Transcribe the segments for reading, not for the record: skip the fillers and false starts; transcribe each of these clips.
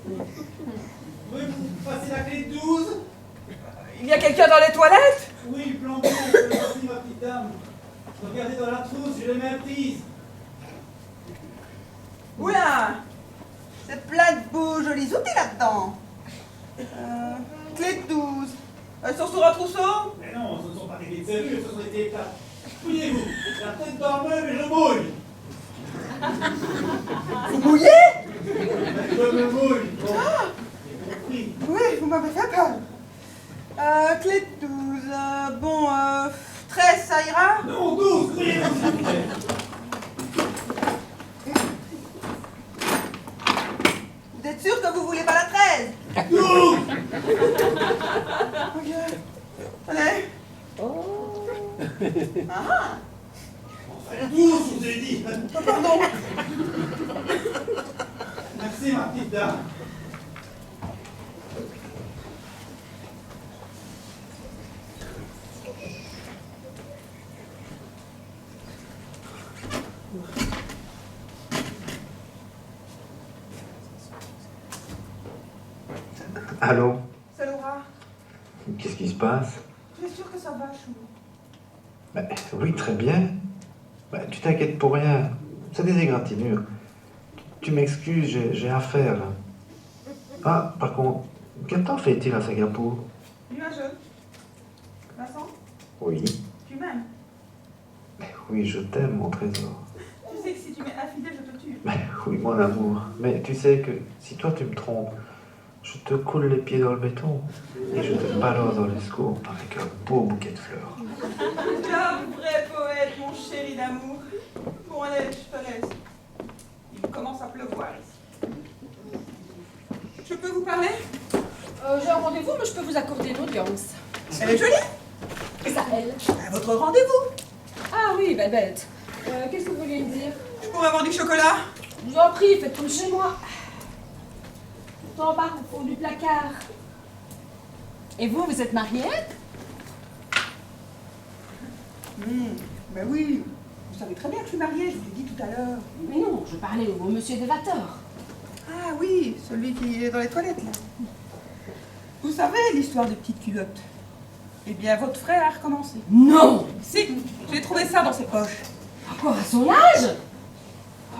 Vous passez la clé de 12? Il y a quelqu'un dans les toilettes? Oui, le plombier, merci ma petite dame. Regardez dans la trousse, j'ai les mains prises. Oula! C'est plein de beaux jolis outils là-dedans. Clé de 12. Elles sont sur un trousseau? Mais non, ce ne sont pas des clés de serrure, ce sont des clés plats. Fouillez-vous, la tête dans le meuble et je mouille. Vous mouillez? Je me mouille. Bon. J'ai compris. Oui, vous m'avez fait peur. Clé de 12. Bon, 13, ça ira? Non, 12, croyez-vous, s'il vous plaît. Vous êtes sûr que vous voulez pas la 13? 12. Ok. Allez. Ah! Enfin, 12, je vous ai dit. Oh, pardon. Merci, ma petite dame. Allô? C'est Laura. Qu'est-ce qui se passe? Tu es sûr que ça va, Chou? Ben, oui, très bien. Ben, tu t'inquiètes pour rien. C'est des égratignures. Tu m'excuses, j'ai affaire là. Ah, par contre, quel temps fait-il à Singapour? Nuageux. Vincent, Oui. tu m'aimes. Oui, je t'aime, mon trésor. Tu sais que si tu m'es infidèle, je te tue. Ben, oui, mon amour. Mais tu sais que si toi tu me trompes, je te coule les pieds dans le béton et je te balance dans l'escourbe avec un beau bouquet de fleurs. Tu es un vrai poète, mon chéri d'amour. Bon, allez, je te laisse. Il commence à pleuvoir ici. Je peux vous parler? J'ai un rendez-vous, mais je peux vous accorder une audience. Elle est jolie? Et ça, elle. À votre rendez-vous. Ah oui, bête. Qu'est-ce que vous vouliez me dire? Je pourrais avoir du chocolat? Je vous en prie, faites comme chez moi. Tout en bas, au fond du placard. Et vous êtes mariée? Ben oui. Vous savez très bien que je suis mariée, je vous l'ai dit tout à l'heure. Mais non, je parlais au monsieur Devateur. Ah oui, celui qui est dans les toilettes, là. Vous savez l'histoire des petites culottes? Eh bien, votre frère a recommencé. Non! Si, j'ai trouvé ça dans ses poches. Encore à son âge? Oh,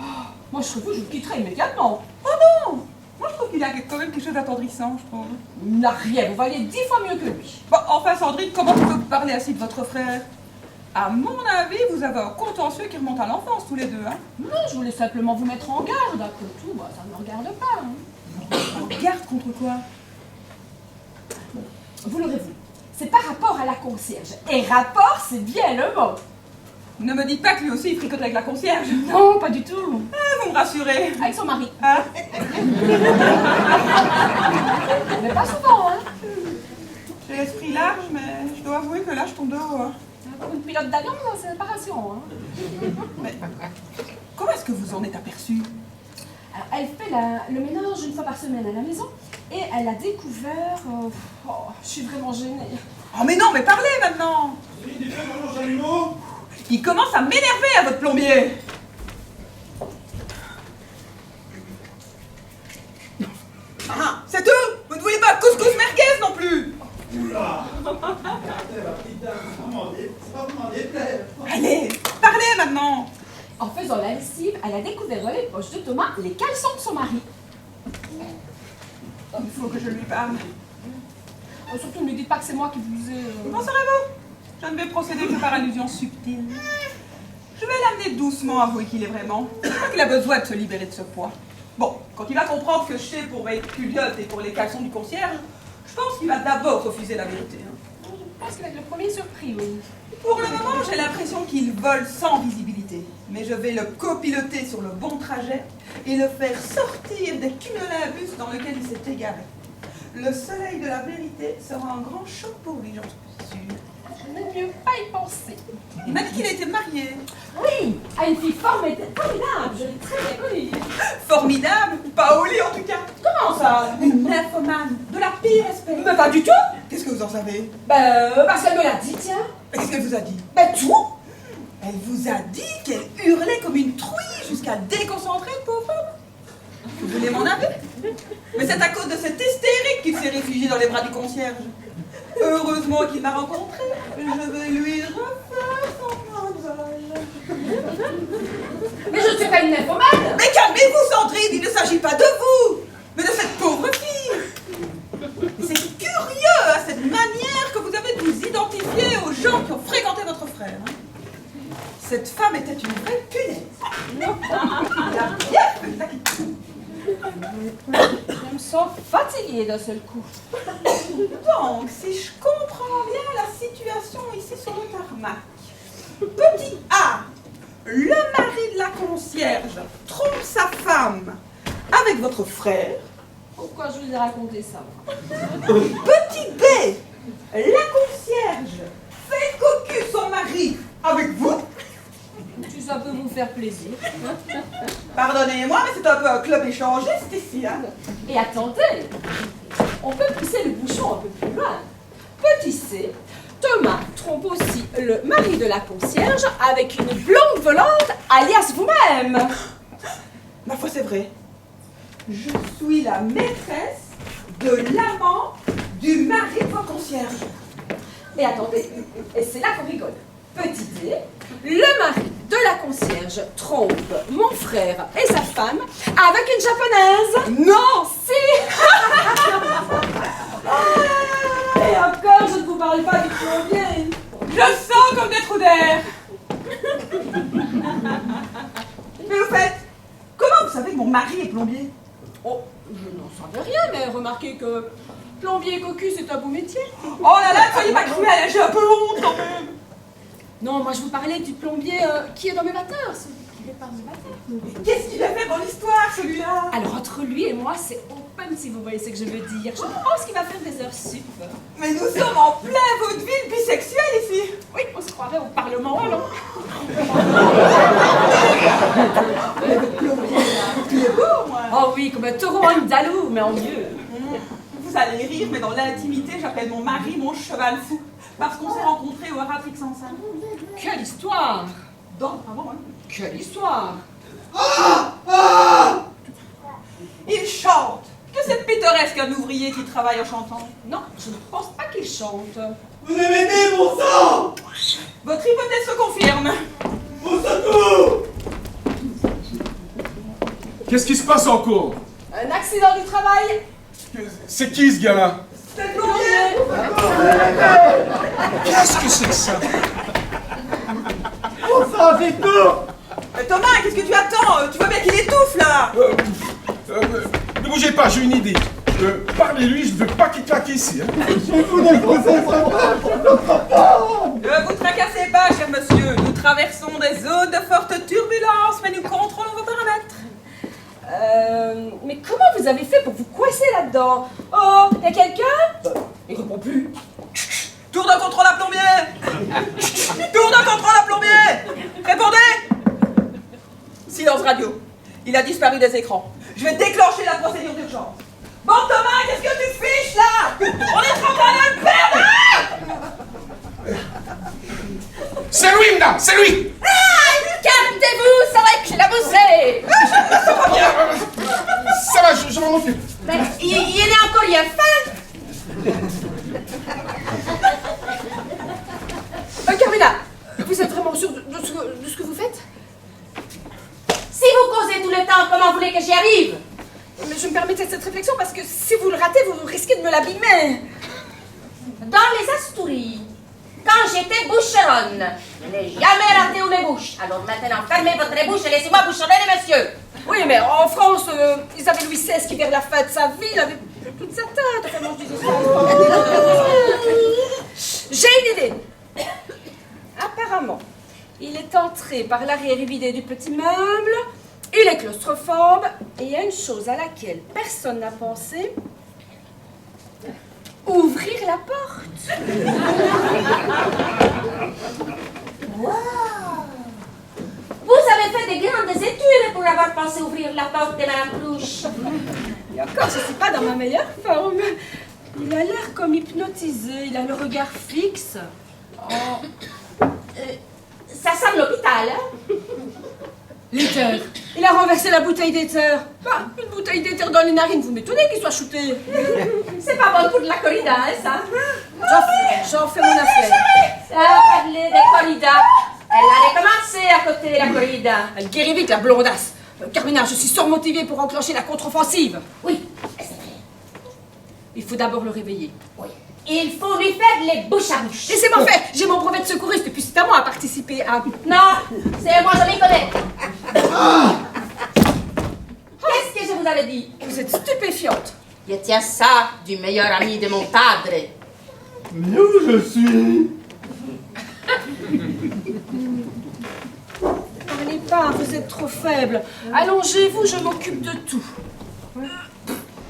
moi, je serais vous, je le quitterais immédiatement. Oh non! Moi, je trouve qu'il a quand même quelque chose d'attendrissant, je trouve. Il n'a rien, vous valez 10 fois mieux que lui. Bon, enfin, Sandrine, comment vous pouvez parler ainsi de votre frère? À mon avis, vous avez un contentieux qui remonte à l'enfance, tous les deux, hein? Non, je voulais simplement vous mettre en garde. Après tout, bah, ça ne me regarde pas. Hein. En garde contre quoi? Vous l'aurez vu. C'est par rapport à la concierge. Et rapport, c'est bien le mot. Ne me dites pas que lui aussi, il fricote avec la concierge. Non, pas du tout. Ah, vous me rassurez. Avec son mari. Ah. Mais pas souvent, hein. J'ai l'esprit large, mais je dois avouer que là, je tombe de haut, hein. Pour une pilote d'avion, c'est pas rassurant, hein. Mais comment est-ce que vous en êtes aperçu? Alors, elle fait le ménage une fois par semaine à la maison. Et elle a découvert... oh, je suis vraiment gênée. Oh mais non, mais parlez maintenant! Celui du feu pour mon chalumeau? Il commence à m'énerver à votre plombier! Ah, c'est tout! Vous ne voulez pas couscous merguez non plus! Oula! Regardez, ma petite dame, c'est pas vraiment déplaire. Allez, parlez maintenant! En faisant la lessive, elle a découvert dans les poches de Thomas les caleçons de son mari. Il faut que je lui parle. Surtout, ne lui dites pas que c'est moi qui vous ai... Comment serez-vous? Je ne vais procéder que par allusion subtile. Je vais l'amener doucement à avouer qu'il est vraiment. Je crois qu'il a besoin de se libérer de ce poids. Bon, quand il va comprendre que je sais pour mes culottes et pour les caleçons du concierge, je pense qu'il va d'abord refuser la vérité. Hein. Je pense qu'il va être le premier surpris, oui. Pour le moment, j'ai l'impression qu'il vole sans visibilité. Mais je vais le copiloter sur le bon trajet et le faire sortir des cumulabus dans lesquels il s'est égaré. Le soleil de la vérité sera un grand choc pour lui, j'en suis sûre. Je n'ai mieux pas y penser. Il m'a dit qu'il était marié. Oui, à une fille formidable, je l'ai très bien connue. Formidable, pas au lit en tout cas. Comment ça? Une nymphomane, de la pire espèce. Mais pas du tout. Qu'est-ce que vous en savez? Parce qu'elle me l'a dit, tiens. Qu'est-ce qu'elle vous a dit? Tout. Elle vous a dit qu'elle hurlait comme une truie jusqu'à déconcentrer le pauvre homme. Vous voulez mon avis? Mais c'est à cause de cette hystérique qu'il s'est réfugié dans les bras du concierge. Heureusement qu'il m'a rencontré. Je vais lui refaire son envol. Mais je ne suis pas une nymphomane. Mais calmez-vous, Sandrine, il ne s'agit pas de vous, mais de cette pauvre fille. Et c'est curieux, à cette manière que vous avez de vous identifier aux gens qui ont fréquenté votre frère. Hein. Cette femme était une vraie punaise. Elle a bien fait la quitter. Je me sens fatiguée d'un seul coup. Donc, si je comprends bien la situation ici sur le tarmac, petit A, le mari de la concierge trompe sa femme avec votre frère. Pourquoi je vous ai raconté ça? Petit B, la concierge fait cocu son mari avec vous. Si ça peut vous faire plaisir. Pardonnez-moi, mais c'est un peu un club échangiste ici, hein. Et attendez, on peut pousser le bouchon un peu plus loin. Petit C, Thomas trompe aussi le mari de la concierge avec une blonde volante, alias vous-même. Ma foi, c'est vrai. Je suis la maîtresse de l'amant du mari de votre concierge. Mais attendez, et c'est là qu'on rigole. Petit D, le mari de la concierge trompe mon frère et sa femme avec une japonaise. Non! Si. Et encore, je ne vous parle pas du plombier. Je sens comme des trous d'air. Mais au fait, comment vous savez que mon mari est plombier? Oh, je n'en savais rien, mais remarquez que plombier et cocu, c'est un beau métier. Oh là là, soyez pas cruel, j'ai un peu honte quand même. Non, moi je vous parlais du plombier qui est dans mes batteurs, celui qui répare mes batteurs. Qu'est-ce qu'il a fait dans l'histoire, celui-là? Alors entre lui et moi, c'est open si vous voyez ce que je veux dire. Je pense qu'il va faire des heures sup. Mais nous sommes en plein vaudeville bisexuel ici. Oui, on se croirait au Parlement wallon. Tu es beau, moi. Oh oui, comme un taureau andalou, mais en mieux. Vous allez rire, mais dans l'intimité, j'appelle mon mari mon cheval fou. Parce qu'on s'est rencontrés au Haratrix ensemble. Quelle histoire! Bon, avant, hein. Quelle histoire! Il chante. Que c'est pittoresque un ouvrier qui travaille en chantant. Non, je ne pense pas qu'il chante. Vous avez dit mon sang! Votre hypothèse se confirme. Au secours! Qu'est-ce qui se passe encore? Un accident du travail! C'est qui ce gars-là? C'est le plombier. Qu'est-ce que c'est que ça? Mon sang, c'est tout! Mais Thomas, qu'est-ce que tu attends? Tu vois bien qu'il étouffe, là. Ne bougez pas, j'ai une idée. Parlez-lui, je ne veux pas qu'il claque ici. Hein. Je vous déposer sur notre part! Ne vous tracassez pas, cher monsieur. Nous traversons des zones de forte turbulence, mais nous contrôlons vos paramètres. Mais comment vous avez fait pour vous coincer là-dedans? Oh, y a quelqu'un? Il répond plus. Tour de contrôle à plombier. Tour de contrôle à plombier. Répondez. Silence radio. Il a disparu des écrans. Je vais déclencher la procédure d'urgence. Bon Thomas, qu'est-ce que tu fiches là? On est en train de le perdre. C'est lui, madame, c'est lui! Calmez-vous, ça va éclabousser! Ça va, je m'en occupe. Mais il n'est encore rien fait! Carmela, vous êtes vraiment sûre de ce que vous faites? Si vous causez tout le temps, comment voulez que j'y arrive? Mais je me permettais cette réflexion parce que si vous le ratez, vous risquez de me l'abîmer. Dans les Asturies, quand j'étais boucheronne, je n'ai jamais raté une bouche. Alors maintenant, fermez votre bouche et laissez-moi boucheronner les messieurs. Oui, mais en France, ils avaient Louis XVI qui, vers la fin de sa vie, il avait toute sa tête. Enfin, moi, je disais ça. J'ai une idée. Apparemment, il est entré par l'arrière-vidée du petit meuble, il est claustrophobe, et il y a une chose à laquelle personne n'a pensé. Ouvrir la porte. Wow. Vous avez fait des grandes études pour avoir pensé ouvrir la porte de Madame Clouche. Et encore, je ne suis pas dans ma meilleure forme. Il a l'air comme hypnotisé, il a le regard fixe. Ça sent l'hôpital, hein? L'éther. Il a renversé la bouteille d'éther. Bah, une bouteille d'éther dans les narines, vous m'étonnez qu'il soit shooté. C'est pas bon pour de la corrida, hein, ça? J'en fais mon affaire. Ça, parler de corrida. Elle a recommencé à côté de la corrida. Elle guérit vite, la blondasse. Carmina, je suis surmotivée pour enclencher la contre-offensive. Oui, c'est vrai. Il faut d'abord le réveiller. Oui. Il faut lui faire les bouches à bouche. Laissez-moi faire. J'ai mon brevet de secouriste, et puis c'est à moi à participer à... Non, c'est moi, je m'y connais. Qu'est-ce que je vous avais dit? Vous êtes stupéfiante. Je tiens ça du meilleur ami de mon padre. Mais où je suis? Parlez pas, vous êtes trop faible. Allongez-vous, je m'occupe de tout.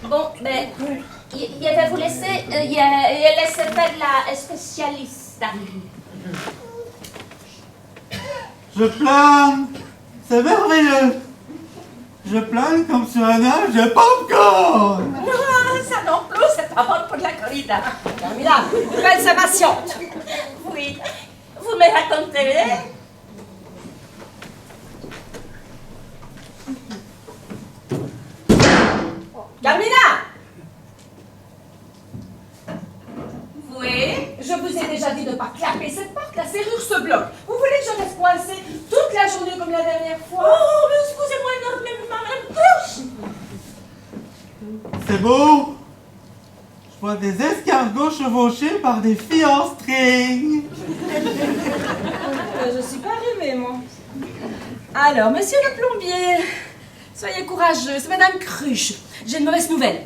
Bon, mais je vais vous laisser, je laisse faire la spécialiste. Je plane. C'est merveilleux. Je plane comme sur un âge de popcorn. Non, ça non plus, c'est pas bon pour la corrida. Carmina, faites sa patiente. Oui, vous me raconterez? Carmina! Oui. Je vous ai déjà dit de ne pas clapper cette porte, la serrure se bloque. Vous voulez que je reste coincée toute la journée comme la dernière fois? Oh, mais excusez-moi énormément, Madame Cloche. C'est beau. Je vois des escargots chevauchés par des filles en string. Je suis pas arrivée, moi. Alors, monsieur le plombier, soyez courageux, c'est Madame Cruche. J'ai une mauvaise nouvelle.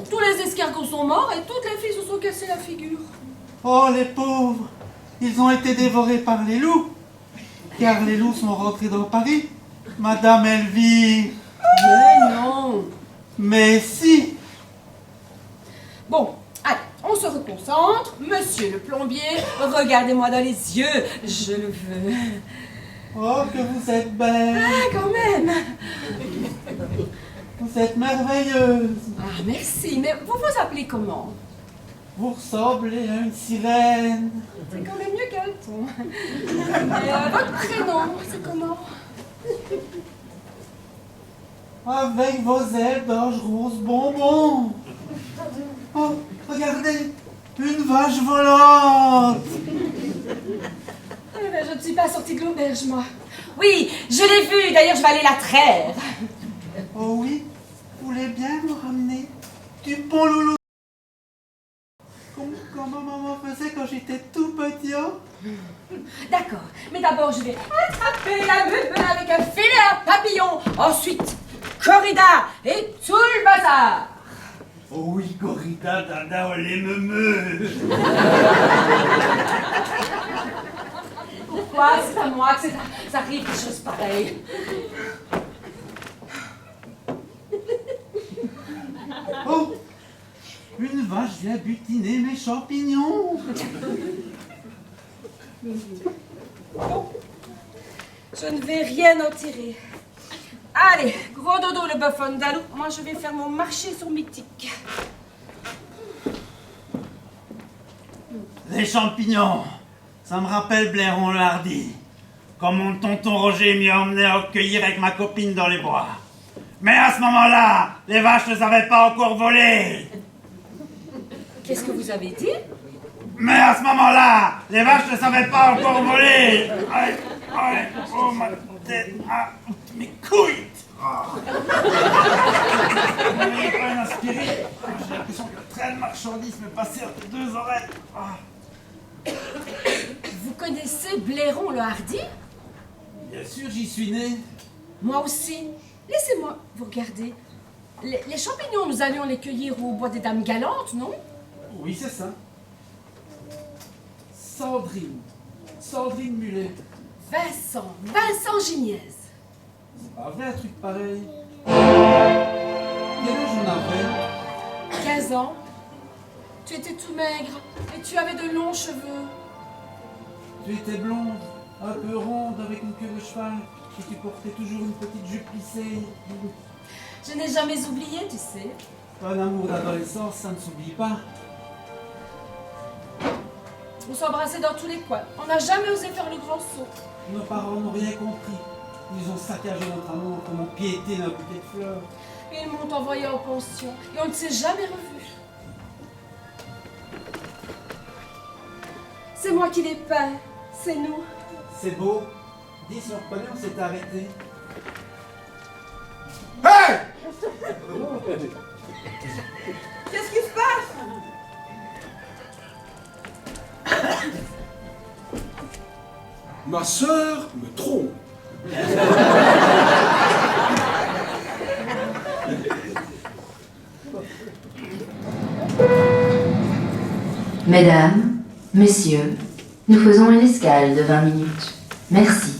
Tous les escargots sont morts et toutes les filles se sont cassées la figure. Oh, les pauvres. Ils ont été dévorés par les loups. Car les loups sont rentrés dans Paris. Madame Elvire. Mais non. Mais si. Bon, allez, on se reconcentre. Monsieur le plombier, regardez-moi dans les yeux. Je le veux. Oh, que vous êtes belle. Ah, quand même. Vous êtes merveilleuse. Ah, merci. Mais vous vous appelez comment? Vous ressemblez à une sirène. C'est quand même mieux qu'un ton. Et votre prénom, c'est comment? Avec vos ailes d'ange rose bonbon. Oh, regardez, une vache volante. Eh ben, je ne suis pas sortie de l'auberge, moi. Oui, je l'ai vue. D'ailleurs, je vais aller la traire. Oh oui, vous voulez bien me ramener du bon loulou comme ma maman faisait quand j'étais tout petit, hein? D'accord, mais d'abord, je vais attraper la meule avec un filet à papillon. Ensuite, corrida et tout le bazar. Oh oui, corrida, dada, les meumeux. Pourquoi c'est à moi que ça arrive des choses pareilles? Oh, une vache vient butiner mes champignons. Je ne vais rien en tirer. Allez, gros dodo le bœuf andalou. Moi, je vais faire mon marché sur Mythique. Les champignons, ça me rappelle Blairon le Hardy. Quand mon tonton Roger m'y emmenait recueillir avec ma copine dans les bois. Mais à ce moment-là, les vaches ne savaient pas encore voler. Qu'est-ce que vous avez dit? Mais à ce moment-là, les vaches ne savaient pas encore voler. Aïe, aïe, oh ma tête, ah, mes couilles. Ah. Je n'avais pas une aspirine. J'ai l'impression que le train de marchandises me passait entre deux oreilles. Ah. Vous connaissez Blairon le Hardy? Bien sûr, j'y suis né. Moi aussi. Laissez-moi vous regarder. Les champignons, nous allions les cueillir au bois des Dames Galantes, non? Oui, c'est ça. Sandrine. Sandrine Mulet. Vincent Gignaise. C'est pas vrai un truc pareil. Quel âge on avait? 15 ans. Tu étais tout maigre et tu avais de longs cheveux. Tu étais blonde, un peu ronde avec une queue de cheval et tu portais toujours une petite jupe plissée. Je n'ai jamais oublié, tu sais. Un amour d'adolescence, ça ne s'oublie pas. On s'embrassait dans tous les coins. On n'a jamais osé faire le grand saut. Nos parents n'ont rien compris. Ils ont saccagé notre amour comme ont piété notre bouquet de fleurs. Ils m'ont envoyé en pension et on ne s'est jamais revus. C'est moi qui l'ai peint. C'est nous. C'est beau. Dis si on reconnaît, on s'est arrêté. Hey! Qu'est-ce qui se passe? Ma sœur me trompe. Mesdames, Messieurs, nous faisons une escale de 20 minutes. Merci.